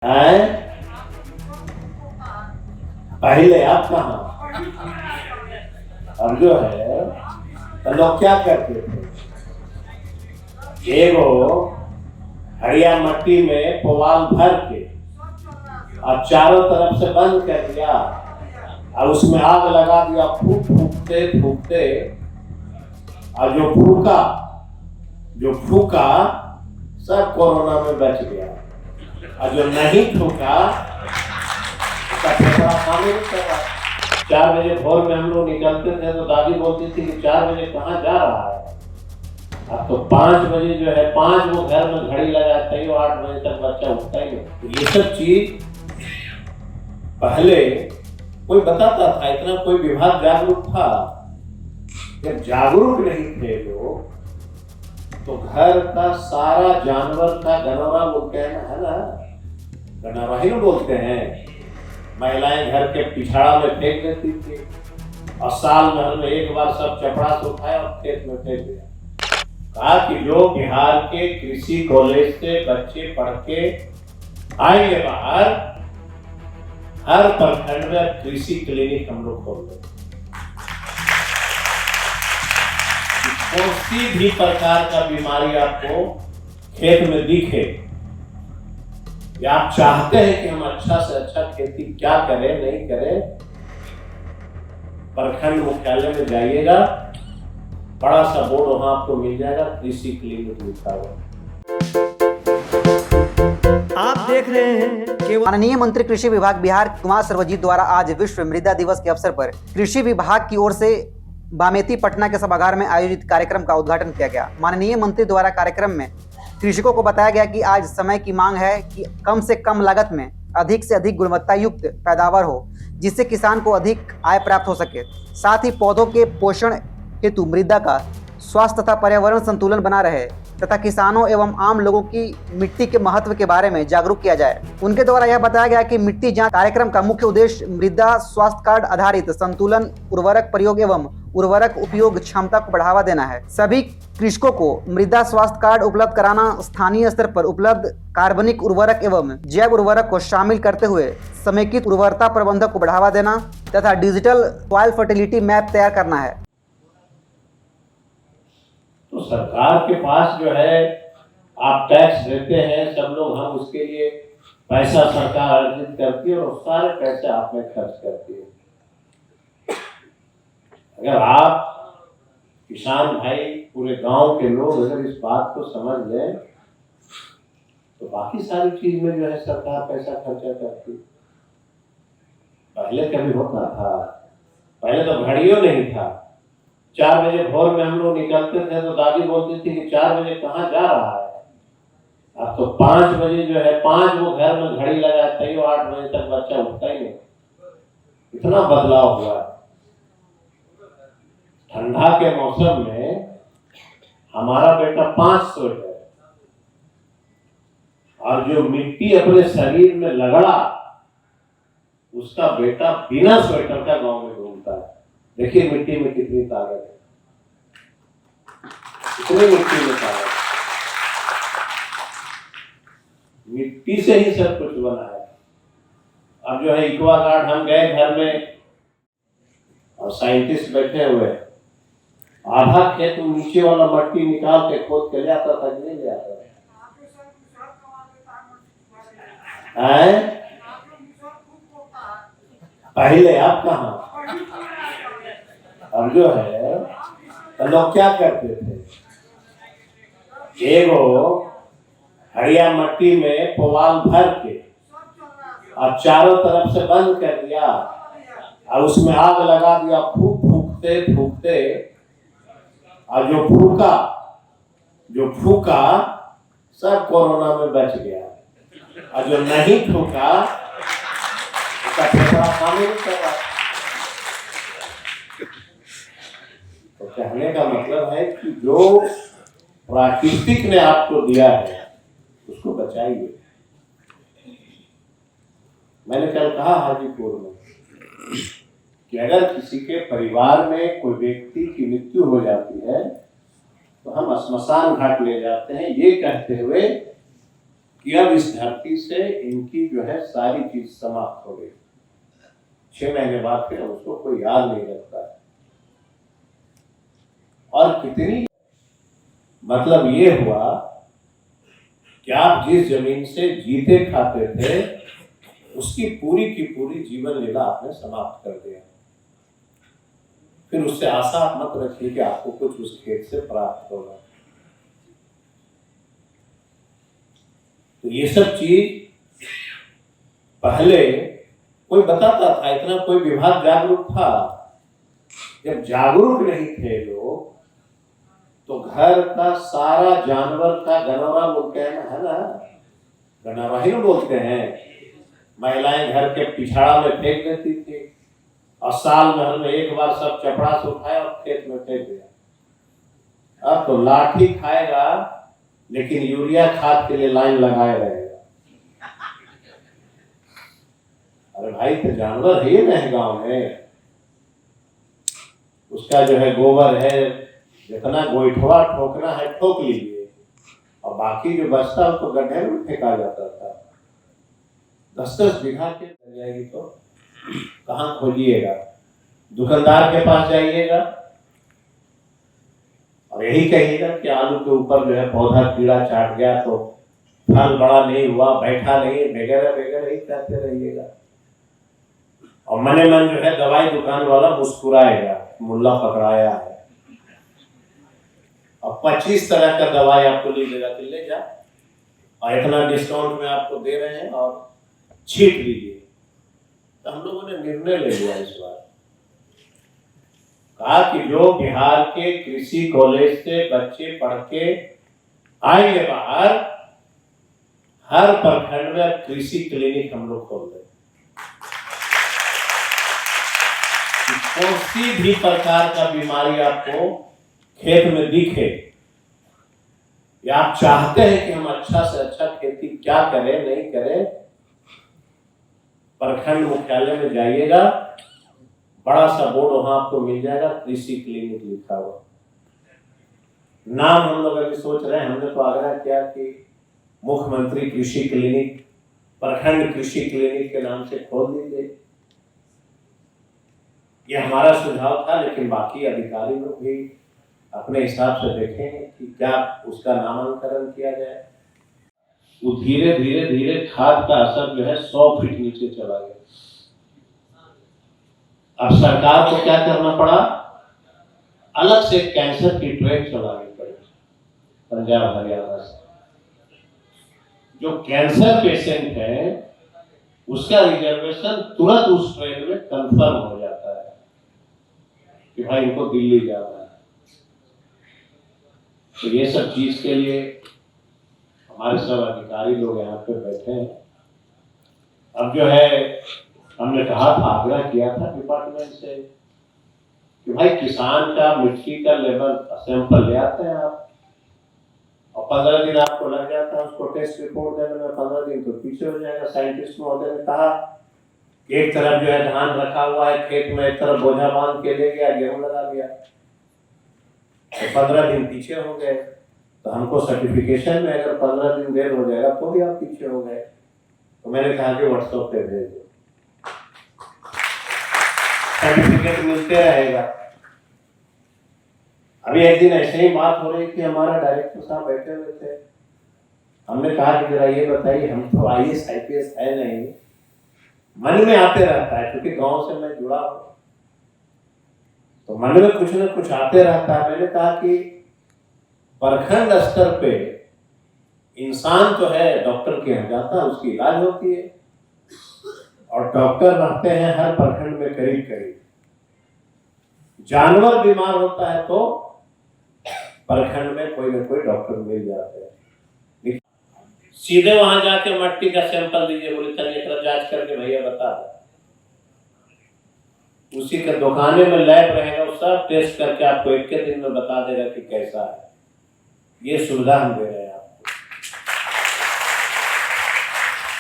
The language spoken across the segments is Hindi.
हैं? पहले आप कहाँ और जो है तो लोग क्या करते थे, एगो हड़िया मट्टी में पुआल भर के और चारों तरफ से बंद कर दिया और उसमें आग लगा दिया, फूकते फूकते, और जो फूका सब कोरोना में बच गया, और जो नहीं फूका उसका ठेका खाने नहीं कर रहा। 4 बजे भोर में हम लोग निकलते थे तो दादी बोलती थी कि 4 बजे कहाँ जा रहा है। अब तो 5 बजे जो है 5 वो घर में घड़ी लगाते ही 8 बजे तक बच्चा उठता ही नहीं। तो ये सब चीज पहले कोई बताता था, इतना कोई विभाग जागरूक था। जब जागरूक नहीं थे लोग तो घर का सारा जानवर का गनौरा बोलते हैं ना, है ना, गनौरा ही बोलते हैं, महिलाएं घर के पिछड़ा में फेंक देती थी और साल भर में एक बार सब चपड़ा से उठाया और खेत में फेंक दिया। कहा कि जो बिहार के कृषि कॉलेज से बच्चे पढ़ के आएंगे बाहर, हर प्रखंड में कृषि क्लिनिक हम लोग खोल देंगे। किसी भी प्रकार का बीमारी आपको खेत में दिखे या आप चाहते हैं कि हम अच्छा से अच्छा खेती क्या करें नहीं करें, प्रखंड मुख्यालय में जाइएगा, बड़ा सा बोर्ड वहां आपको मिल जाएगा, कृषि क्लिनिक लिखा हुआ। आप देख रहे हैं कि माननीय मंत्री कृषि विभाग बिहार कुमार सर्वजीत द्वारा आज विश्व मृदा दिवस के अवसर पर कृषि विभाग की ओर से बामेती पटना के सभागार में आयोजित कार्यक्रम का उद्घाटन किया गया। माननीय मंत्री द्वारा कार्यक्रम में कृषकों को बताया गया कि आज समय की मांग है कि कम से कम लागत में अधिक से अधिक गुणवत्ता युक्त पैदावार हो, जिससे किसान को अधिक आय प्राप्त हो सके। साथ ही पौधों के पोषण हेतु मृदा का स्वास्थ्य तथा पर्यावरण संतुलन बना रहे तथा किसानों एवं आम लोगों की मिट्टी के महत्व के बारे में जागरूक किया जाए। उनके द्वारा यह बताया गया कि मिट्टी जांच कार्यक्रम का मुख्य उद्देश्य मृदा स्वास्थ्य कार्ड आधारित संतुलन, उर्वरक प्रयोग एवं उर्वरक उपयोग क्षमता को बढ़ावा देना है। सभी कृषकों को मृदा स्वास्थ्य कार्ड उपलब्ध कराना, स्थानीय स्तर पर उपलब्ध कार्बनिक उर्वरक एवं जैव उर्वरक को शामिल करते हुए समेकित उर्वरता प्रबंधन को बढ़ावा देना तथा डिजिटल सॉइल फर्टिलिटी मैप तैयार करना है। तो सरकार के पास जो है आप टैक्स देते हैं सब लोग, हम उसके लिए पैसा सरकार अर्जित करती है और सारे पैसे आप में खर्च करती है। अगर आप किसान भाई, पूरे गांव के लोग अगर इस बात को समझ लें तो बाकी सारी चीज में जो है सरकार पैसा खर्चा करती। पहले कभी होता था? पहले तो घड़ियों नहीं था। 4 बजे भोर में हम लोग निकलते थे तो दादी बोलती थी कि 4 बजे कहाँ जा रहा है। अब तो 5 बजे जो है 5 वो घर में घड़ी लगाते ही 8 बजे तक बच्चा उठता ही नहीं। इतना बदलाव हुआ है। ठंडा के मौसम में हमारा बेटा 5 स्वेटर और जो मिट्टी अपने शरीर में लगड़ा उसका बेटा बिना स्वेटर का गांव में घूमता है। देखिए मिट्टी में कितनी ताकत है, कितनी मिट्टी में ताकत। मिट्टी से ही सब कुछ बना है। अब जो है इक्वा गार्ड, हम गए घर में और साइंटिस्ट बैठे हुए, आधा खेत नीचे वाला मट्टी निकाल के खोद के ले आता था कि नहीं ले आता था? पहले आप कहाँ और जो है तो लोग क्या करते थे, एगो हड़िया मट्टी में पुआल भर के और चारों तरफ से बंद कर दिया और उसमें आग लगा दिया, फूकते फूकते, और जो फूका सब कोरोना में बच गया, और जो नहीं फूका उसका ठेका खाने नहीं कर रहा। तो कहने का मतलब है कि जो प्राकृतिक ने आपको दिया है उसको बचाइए। मैंने कल कहा हाजीपुर में कि अगर किसी के परिवार में कोई व्यक्ति की मृत्यु हो जाती है तो हम श्मशान घाट ले जाते हैं ये कहते हुए कि अब इस धरती से इनकी जो है सारी चीज समाप्त हो गई। 6 महीने बाद फिर उसको कोई याद नहीं रखता है। और कितनी मतलब ये हुआ कि आप जिस जमीन से जीते खाते थे उसकी पूरी की पूरी जीवन लीला आपने समाप्त कर दिया। फिर उससे आशा आप मत रखिए कि आपको कुछ उस खेत से प्राप्त होगा। तो ये सब चीज पहले कोई बताता था, इतना कोई विभाग जागरूक था। जब जागरूक नहीं थे लोग तो घर का सारा जानवर का गनौरा बोलते हैं ना, है ना, गनौरा ही बोलते हैं। महिलाएं घर के पिछाड़ा में फेंक देती थी और साल भर में एक बार सब चपड़ा से उठाया और खेत में फेंक दिया। अब तो लाठी खाएगा लेकिन यूरिया खाद के लिए लाइन लगाए रहेगा। अरे भाई तो जानवर है ये नहीं गांव में, उसका जो है गोबर है, जितना गोइठवा ठोकना है ठोक लीजिए और बाकी जो बचता है उसको गड्ढे में फेंका जाता था। 10-10 बीघा के लग जाएगी तो कहाँ खोजिएगा? दुकानदार के पास जाइएगा और यही कहिएगा कि आलू के ऊपर जो है पौधा कीड़ा चाट गया तो फल बड़ा नहीं हुआ, बैठा नहीं, वगैरह वगैरह ही कहते रहिएगा। और मने मन जो है दवाई दुकान वाला मुस्कुराएगा, मुल्ला पकड़ाया है, और 25 तरह का दवाई आपको ले लेगा कि ले जा और इतना डिस्काउंट में आपको दे रहे हैं और छीट लीजिए। तो हम लोगों ने निर्णय ले लिया इस बार, कहा कि जो बिहार के कृषि कॉलेज से बच्चे पढ़ के आएंगे बाहर, हर प्रखंड में कृषि क्लिनिक हम लोग खोल दें। किसी भी प्रकार का बीमारी आपको खेत में दिखे या आप चाहते हैं कि हम अच्छा से अच्छा खेती क्या करें नहीं करें, प्रखंड मुख्यालय में जाइएगा, बड़ा सा बोर्ड वहां आपको मिल जाएगा, कृषि क्लिनिक लिखा हुआ। नाम हम लोग अभी सोच रहे हैं, हमने तो आग्रह किया कि मुख्यमंत्री कृषि क्लिनिक, प्रखंड कृषि क्लिनिक के नाम से खोल दीजिए। ये हमारा सुझाव था, लेकिन बाकी अधिकारी लोग भी अपने हिसाब से देखेंगे कि क्या उसका नामांकन किया जाए। वो धीरे धीरे धीरे खाद का असर जो है 100 फीट नीचे चला गया। अब सरकार को क्या करना पड़ा, अलग से कैंसर की ट्रेन चलानी पड़ी पंजाब हरियाणा से। जो कैंसर पेशेंट है उसका रिजर्वेशन तुरंत उस ट्रेन में कंफर्म हो जाता है कि भाई इनको दिल्ली जाना है। तो ये सब चीज के लिए हमारे सब अधिकारी लोग यहाँ पे बैठे हैं। अब जो है हमने कहा था, आग्रह किया था डिपार्टमेंट से कि भाई किसान का मिट्टी का लेवल सैंपल ले आते हैं आप, और 15 दिन आपको लग जाता है उसको टेस्ट रिपोर्ट देने में, 15 दिन तो पीछे हो जाएगा। साइंटिस्ट महोदय ने कहा कि एक तरफ जो है धान रखा हुआ है खेत में, एक तरफ बोझा बांध के ले गया, गेहूं लगा दिया, तो 15 दिन पीछे हो गए। तो हमको सर्टिफिकेशन में अगर 15 दिन देर हो जाएगा तो भी आप पीछे हो गए। तो मैंने कहा कि व्हाट्सएप पे भेज दो, सर्टिफिकेट मिलते रहेगा। अभी एक दिन ऐसे ही बात हो रही थी, हमारा डायरेक्टर साहब बैठे हुए थे, हमने कहा कि जरा ये बताइए, हम तो IAS IPS है नहीं, मन में आते रहता है क्योंकि गांव से मैं जुड़ा हूं तो मन में कुछ न कुछ आते रहता है। मैंने कहा कि प्रखंड स्तर पे इंसान तो है, डॉक्टर के यहाँ जाता है, उसकी इलाज होती है, और डॉक्टर रहते हैं हर प्रखंड में करीब करीब। जानवर बीमार होता है तो प्रखंड में कोई ना कोई डॉक्टर मिल जाते हैं। सीधे वहां जाके मट्टी का सैंपल दीजिए, बोले चलिए एक जांच करके भैया बता दो, उसी के दुकाने में लैब रहेगा, वो सब टेस्ट करके आपको एक के दिन में बता देगा कि कैसा है। ये सुविधा हम दे रहे हैं आपको।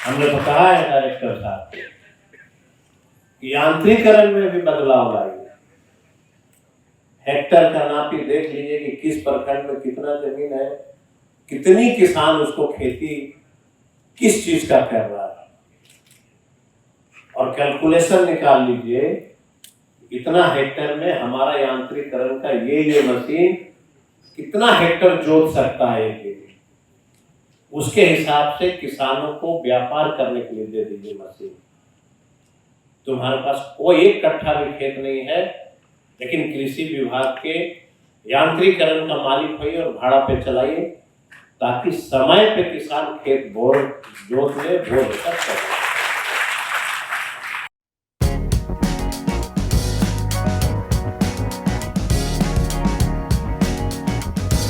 हमने तो कहा है डायरेक्टर साहब कि यांत्रिकरण में भी बदलाव लाइए। हेक्टर का नापी देख लीजिए कि किस प्रखंड में कितना जमीन है, कितनी किसान उसको खेती किस चीज का कर रहा है, और कैलकुलेशन निकाल लीजिए इतना हेक्टेयर में हमारा यांत्रिकरण का ये मशीन कितना हेक्टेयर जोत सकता है एक दिन। उसके हिसाब से किसानों को व्यापार करने के लिए दे दीजिए मशीन। तुम्हारे पास कोई एक कट्ठा भी खेत नहीं है, लेकिन कृषि विभाग के यांत्रिकरण का मालिक होइए और भाड़ा पे चलाइए, ताकि समय पे किसान खेत जोत ले, बो लेकर चले।